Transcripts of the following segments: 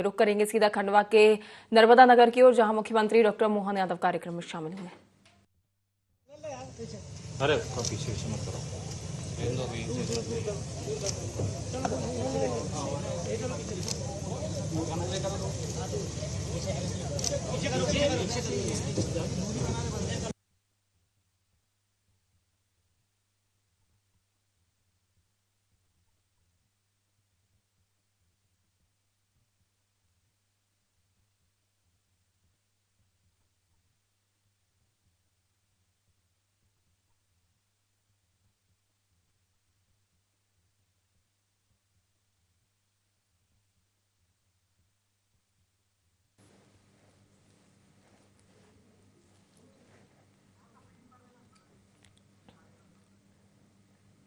रुक करेंगे सीधा खंडवा के नर्मदा नगर की ओर, जहां मुख्यमंत्री डॉक्टर मोहन यादव कार्यक्रम में शामिल हुए। अरे पीछे मत करो।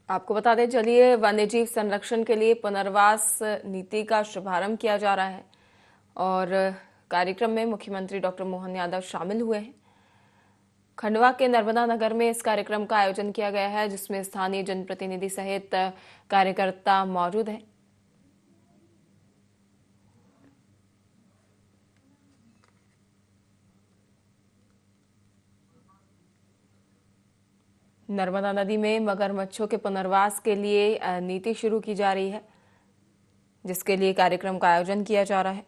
आपको बता दें, जलीय वन्यजीव संरक्षण के लिए पुनर्वास नीति का शुभारंभ किया जा रहा है और कार्यक्रम में मुख्यमंत्री डॉक्टर मोहन यादव शामिल हुए हैं। खंडवा के नर्मदा नगर में इस कार्यक्रम का आयोजन किया गया है, जिसमें स्थानीय जनप्रतिनिधि सहित कार्यकर्ता मौजूद हैं। नर्मदा नदी में मगरमच्छों के पुनर्वास के लिए नीति शुरू की जा रही है, जिसके लिए कार्यक्रम का आयोजन किया जा रहा है।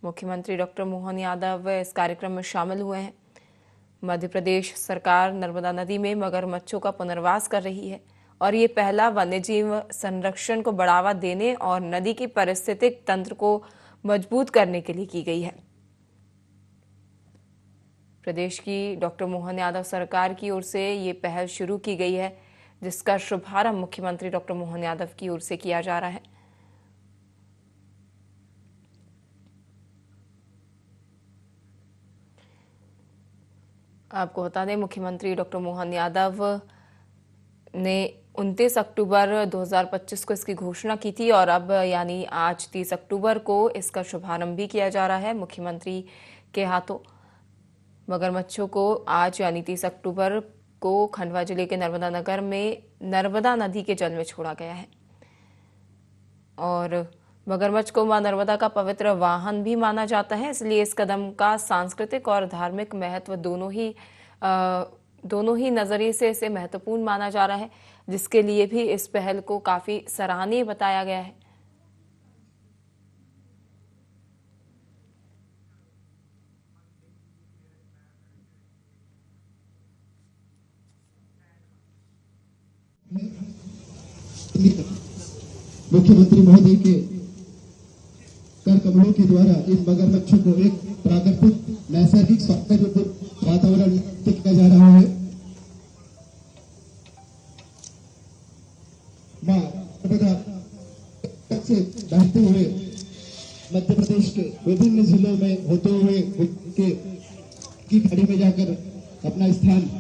मुख्यमंत्री डॉक्टर मोहन यादव इस कार्यक्रम में शामिल हुए हैं। मध्य प्रदेश सरकार नर्मदा नदी में मगरमच्छों का पुनर्वास कर रही है और ये पहला वन्यजीव संरक्षण को बढ़ावा देने और नदी की पारिस्थितिक तंत्र को मजबूत करने के लिए की गई है। प्रदेश की डॉक्टर मोहन यादव सरकार की ओर से ये पहल शुरू की गई है, जिसका शुभारंभ मुख्यमंत्री डॉक्टर मोहन यादव की ओर से किया जा रहा है। आपको बता दें, मुख्यमंत्री डॉक्टर मोहन यादव ने 29 अक्टूबर 2025 को इसकी घोषणा की थी और अब यानी आज 30 अक्टूबर को इसका शुभारंभ भी किया जा रहा है मुख्यमंत्री के हाथों। मगरमच्छों को आज यानी 30 अक्टूबर को खंडवा जिले के नर्मदा नगर में नर्मदा नदी के जल में छोड़ा गया है और मगरमच्छ को मां नर्मदा का पवित्र वाहन भी माना जाता है, इसलिए इस कदम का सांस्कृतिक और धार्मिक महत्व दोनों ही नजरिए से इसे महत्वपूर्ण माना जा रहा है, जिसके लिए भी इस पहल को काफी सराहनीय बताया गया है। मुख्यमंत्री महोदय के कर कमलों के द्वारा इन मगरमच्छों को एक प्राकृतिक नैसर्गिक सौंदर्य वातावरण किया जा रहा है। मां नर्मदा से बहते हुए मध्य प्रदेश के विभिन्न जिलों में होते हुए की खाड़ी में जाकर अपना स्थान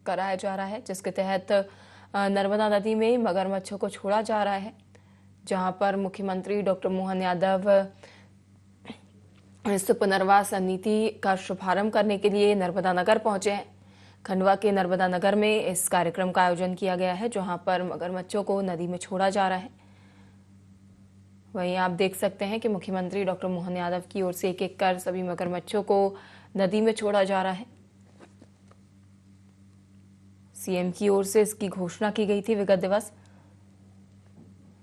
कराया जा रहा है, जिसके तहत नर्मदा नदी में मगरमच्छों को छोड़ा जा रहा है, जहां पर मुख्यमंत्री डॉक्टर मोहन यादव इस पुनर्वास नीति का शुभारंभ करने के लिए नर्मदा नगर पहुंचे हैं। खंडवा के नर्मदा नगर में इस कार्यक्रम का आयोजन किया गया है, जहां पर मगरमच्छों को नदी में छोड़ा जा रहा है। वहीं आप देख सकते हैं कि मुख्यमंत्री डॉक्टर मोहन यादव की ओर से एक एक कर सभी मगरमच्छों को नदी में छोड़ा जा रहा है। सीएम की ओर से इसकी घोषणा की गई थी विगत दिवस,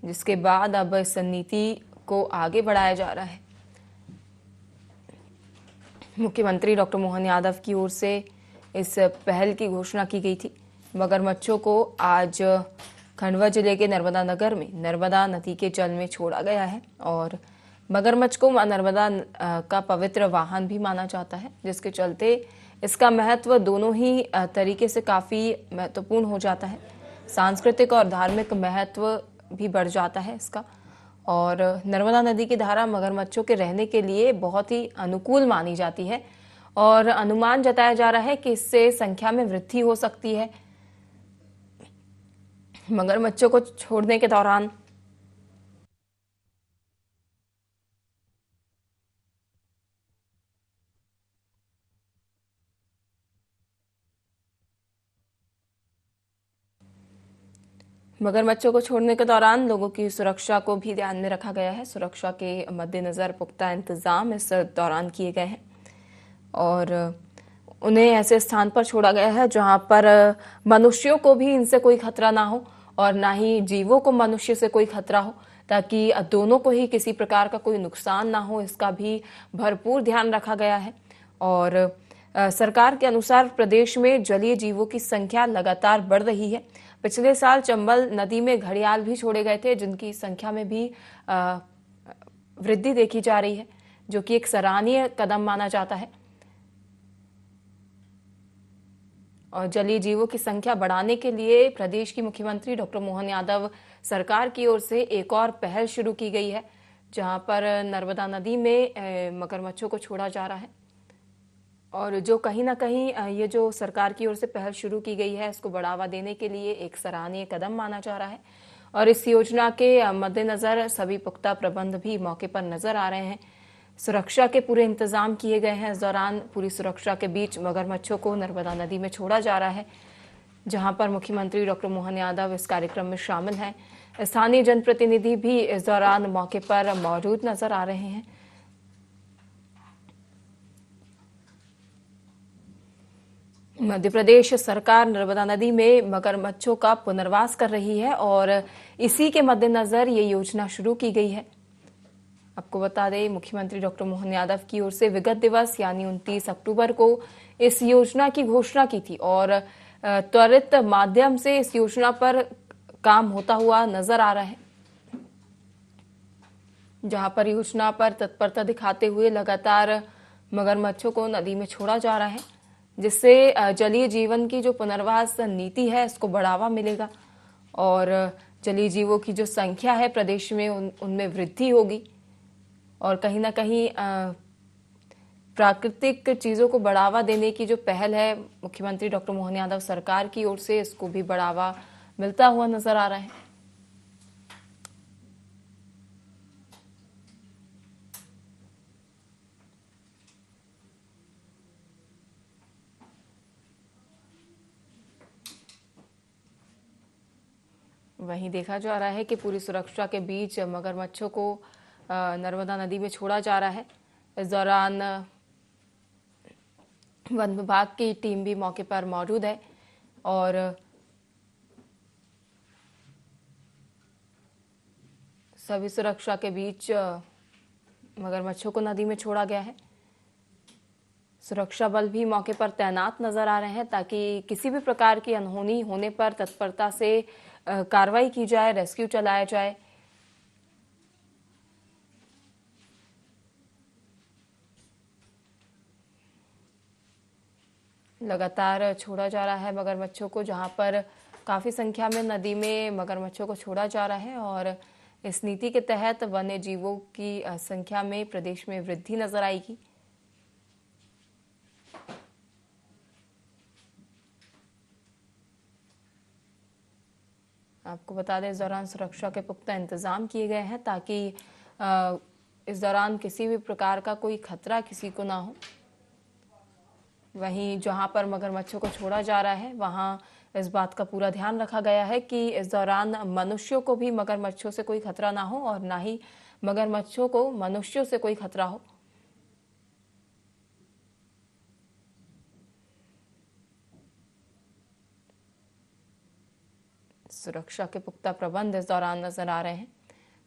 जिसके बाद अब इस नीति को आगे बढ़ाया जा रहा है। मुख्यमंत्री डॉक्टर मोहन यादव की ओर से इस पहल की घोषणा की गई थी। मगरमच्छों को आज खंडवा जिले के नर्मदा नगर में नर्मदा नदी के जल में छोड़ा गया है और मगरमच्छ को मां नर्मदा का पवित्र वाहन भी माना जाता है, जिसके चलते इसका महत्व दोनों ही तरीके से काफ़ी महत्वपूर्ण हो जाता है। सांस्कृतिक और धार्मिक महत्व भी बढ़ जाता है इसका। और नर्मदा नदी की धारा मगरमच्छों के रहने के लिए बहुत ही अनुकूल मानी जाती है और अनुमान जताया जा रहा है कि इससे संख्या में वृद्धि हो सकती है। मगरमच्छों को छोड़ने के दौरान लोगों की सुरक्षा को भी ध्यान में रखा गया है। सुरक्षा के मद्देनजर पुख्ता इंतजाम इस दौरान किए गए हैं और उन्हें ऐसे स्थान पर छोड़ा गया है जहां पर मनुष्यों को भी इनसे कोई खतरा ना हो और ना ही जीवों को मनुष्य से कोई खतरा हो, ताकि दोनों को ही किसी प्रकार का कोई नुकसान ना हो, इसका भी भरपूर ध्यान रखा गया है। और सरकार के अनुसार प्रदेश में जलीय जीवों की संख्या लगातार बढ़ रही है। पिछले साल चंबल नदी में घड़ियाल भी छोड़े गए थे, जिनकी संख्या में भी वृद्धि देखी जा रही है, जो कि एक सराहनीय कदम माना जाता है। और जलीय जीवों की संख्या बढ़ाने के लिए प्रदेश की मुख्यमंत्री डॉक्टर मोहन यादव सरकार की ओर से एक और पहल शुरू की गई है, जहां पर नर्मदा नदी में मगरमच्छों को छोड़ा जा रहा है। और जो कहीं ना कहीं ये जो सरकार की ओर से पहल शुरू की गई है, इसको बढ़ावा देने के लिए एक सराहनीय कदम माना जा रहा है। और इस योजना के मद्देनजर सभी पुख्ता प्रबंध भी मौके पर नजर आ रहे हैं। सुरक्षा के पूरे इंतजाम किए गए हैं। इस दौरान पूरी सुरक्षा के बीच मगरमच्छों को नर्मदा नदी में छोड़ा जा रहा है, जहां पर मुख्यमंत्री डॉक्टर मोहन यादव इस कार्यक्रम में शामिल हैं। स्थानीय जनप्रतिनिधि भी इस दौरान मौके पर मौजूद नजर आ रहे हैं। मध्य प्रदेश सरकार नर्मदा नदी में मगरमच्छों का पुनर्वास कर रही है और इसी के मद्देनजर ये योजना शुरू की गई है। आपको बता दें, मुख्यमंत्री डॉक्टर मोहन यादव की ओर से विगत दिवस यानी 29 अक्टूबर को इस योजना की घोषणा की थी और त्वरित माध्यम से इस योजना पर काम होता हुआ नजर आ रहा है, जहां पर योजना पर तत्परता दिखाते हुए लगातार मगरमच्छों को नदी में छोड़ा जा रहा है, जिससे जलीय जीवन की जो पुनर्वास नीति है इसको बढ़ावा मिलेगा और जलीय जीवों की जो संख्या है प्रदेश में उनमें वृद्धि होगी। और कहीं ना कहीं प्राकृतिक चीजों को बढ़ावा देने की जो पहल है मुख्यमंत्री डॉक्टर मोहन यादव सरकार की ओर से, इसको भी बढ़ावा मिलता हुआ नजर आ रहा है। वहीं देखा जा रहा है कि पूरी सुरक्षा के बीच मगरमच्छों को नर्मदा नदी में छोड़ा जा रहा है। इस दौरान वन विभाग की टीम भी मौके पर मौजूद है और सभी सुरक्षा के बीच मगरमच्छों को नदी में छोड़ा गया है। सुरक्षा बल भी मौके पर तैनात नजर आ रहे हैं, ताकि किसी भी प्रकार की अनहोनी होने पर तत्परता से कार्रवाई की जाए, रेस्क्यू चलाया जाए। लगातार छोड़ा जा रहा है मगरमच्छों को, जहां पर काफी संख्या में नदी में मगरमच्छों को छोड़ा जा रहा है और इस नीति के तहत वन्य जीवों की संख्या में प्रदेश में वृद्धि नजर आएगी। आपको बता दें, इस दौरान सुरक्षा के पुख्ता इंतजाम किए गए हैं, ताकि इस दौरान किसी भी प्रकार का कोई खतरा किसी को ना हो। वहीं जहां पर मगरमच्छों को छोड़ा जा रहा है, वहां इस बात का पूरा ध्यान रखा गया है कि इस दौरान मनुष्यों को भी मगरमच्छों से कोई खतरा ना हो और ना ही मगरमच्छों को मनुष्यों से कोई खतरा हो। सुरक्षा के पुख्ता प्रबंध इस दौरान नजर आ रहे हैं,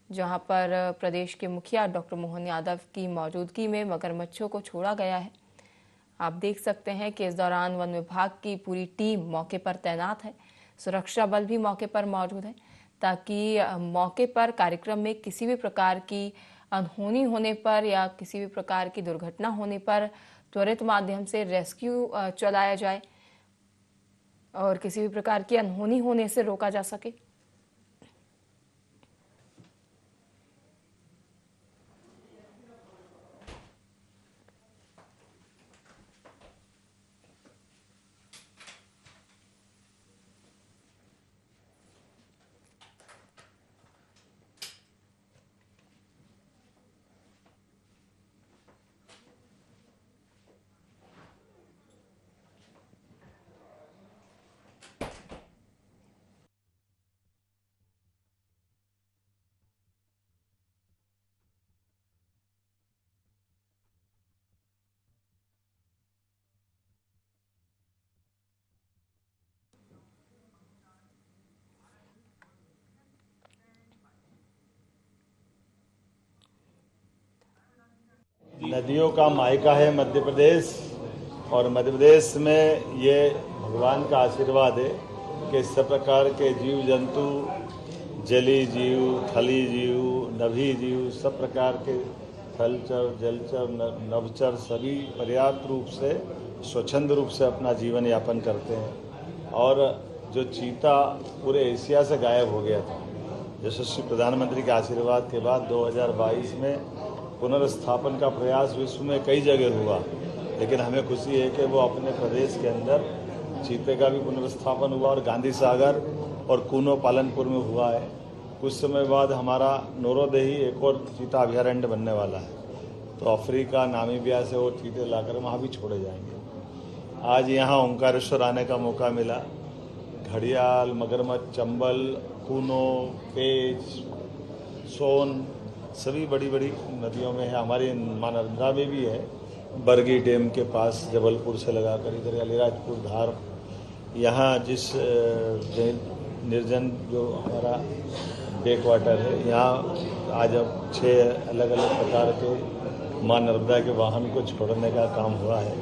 जहां पर प्रदेश के मुखिया डॉक्टर मोहन यादव की मौजूदगी में मगरमच्छों को छोड़ा गया है। आप देख सकते हैं कि इस दौरान वन विभाग की पूरी टीम मौके पर तैनात है। सुरक्षा बल भी मौके पर मौजूद है, ताकि मौके पर कार्यक्रम में किसी भी प्रकार की अनहोनी होने पर या किसी भी प्रकार की दुर्घटना होने पर त्वरित माध्यम से रेस्क्यू चलाया जाए और किसी भी प्रकार की अनहोनी होने से रोका जा सके। नदियों का मायका है मध्य प्रदेश और मध्य प्रदेश में ये भगवान का आशीर्वाद है कि सब प्रकार के जीव जंतु, जली जीव, थली जीव, नभी जीव, सब प्रकार के थलचर, जलचर, नभचर सभी पर्याप्त रूप से स्वच्छंद रूप से अपना जीवन यापन करते हैं। और जो चीता पूरे एशिया से गायब हो गया था, यशस्वी प्रधानमंत्री के आशीर्वाद के बाद 2022 में पुनर्स्थापन का प्रयास विश्व में कई जगह हुआ, लेकिन हमें खुशी है कि वो अपने प्रदेश के अंदर चीते का भी पुनर्स्थापन हुआ और गांधी सागर और कूनो पालनपुर में हुआ है। कुछ समय बाद हमारा नोरोदेही एक और चीता अभयारण्य बनने वाला है, तो अफ्रीका, नामीबिया से वो चीते लाकर वहाँ भी छोड़े जाएंगे। आज यहाँ ओंकारेश्वर आने का मौका मिला। घड़ियाल, मगरमच्छ, चंबल, कूनो, पेच, सोन सभी बड़ी बड़ी नदियों में है। हमारी मां नर्मदा में भी है, बरगी डैम के पास जबलपुर से लगाकर इधर अलीराजपुर धार। यहाँ जिस निर्जन जो हमारा बैक वाटर है, यहाँ आज अब 6 अलग अलग प्रकार के मां नर्मदा के वाहन को छोड़ने का काम हुआ है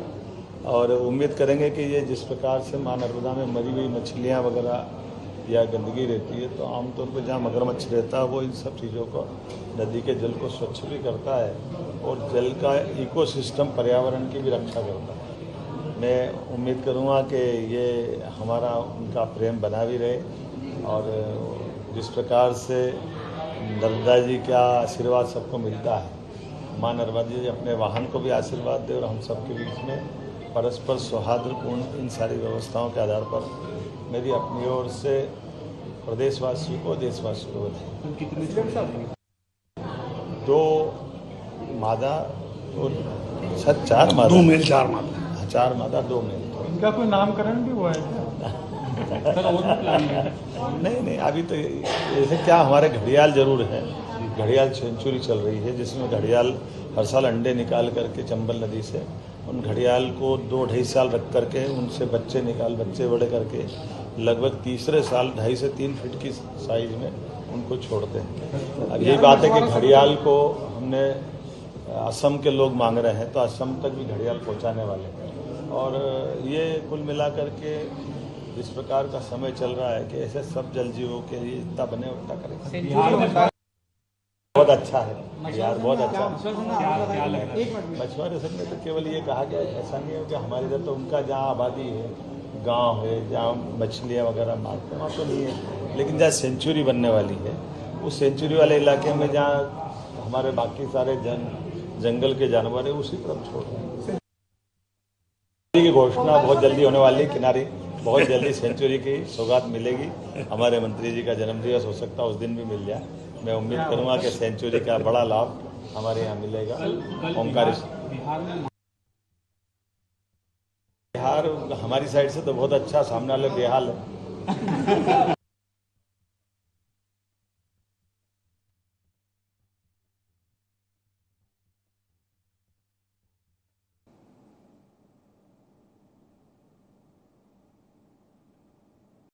और उम्मीद करेंगे कि ये जिस प्रकार से मां नर्मदा में मरी हुई मछलियाँ वगैरह या गंदगी रहती है, तो आमतौर पर जहाँ मगरमच्छ रहता है वो इन सब चीज़ों को, नदी के जल को स्वच्छ भी करता है और जल का इकोसिस्टम, पर्यावरण की भी रक्षा करता है। मैं उम्मीद करूँगा कि ये हमारा उनका प्रेम बना भी रहे और जिस प्रकार से नर्मदा जी का आशीर्वाद सबको मिलता है, माँ नर्मदा जी अपने वाहन को भी आशीर्वाद दे और हम सबके बीच में परस्पर सौहार्दपूर्ण इन सारी व्यवस्थाओं के आधार पर मेरी अपनी ओर से प्रदेशवासियों को, देशवासियों को बधाई। कितने 2 मादा और 4 मादा, 2 मेल 4 मादा, 4 मादा 2 मेल। इनका कोई नामकरण भी हुआ है क्या? सर और भी प्लान है? नहीं, अभी तो ऐसे क्या, हमारे घड़ियाल जरूर है। घड़ियाल सेंचुरी चल रही है जिसमें घड़ियाल हर साल अंडे निकाल करके चंबल नदी से उन घड़ियाल को 2-2.5 साल रख करके उनसे बच्चे बड़े करके लगभग तीसरे साल 2.5 से 3 फीट की साइज में उनको छोड़ते हैं। अब यही बात है कि घड़ियाल को हमने असम के लोग मांग रहे हैं, तो असम तक भी घड़ियाल पहुंचाने वाले हैं। और ये कुल मिलाकर के जिस प्रकार का समय चल रहा है कि ऐसे सब जल जीवों के लिए इतना बने उतना करें। बहुत अच्छा है बिहार, बहुत अच्छा है। मछुआरे सब में तो केवल ये कहा गया, ऐसा नहीं है कि हमारे इधर तो उनका जहाँ आबादी है, गांव है, जहाँ मछलियाँ वगैरह मारते हैं वहाँ तो नहीं है, लेकिन जहाँ सेंचुरी बनने वाली है उस सेंचुरी वाले इलाके में जहाँ हमारे बाकी सारे जंगल के जानवर है उसी तरफ छोड़ रहे हैं। की घोषणा बहुत जल्दी होने वाली है, किनारी बहुत जल्दी सेंचुरी की सौगात मिलेगी। हमारे मंत्री जी का जन्मदिवस हो सकता है उस दिन भी मिल जाए। मैं उम्मीद करूंगा कि सेंचुरी का बड़ा लाभ हमारे यहाँ मिलेगा। ओंकारेश्वर बिहार हमारी साइड से तो बहुत अच्छा, सामने वाले बेहाल है।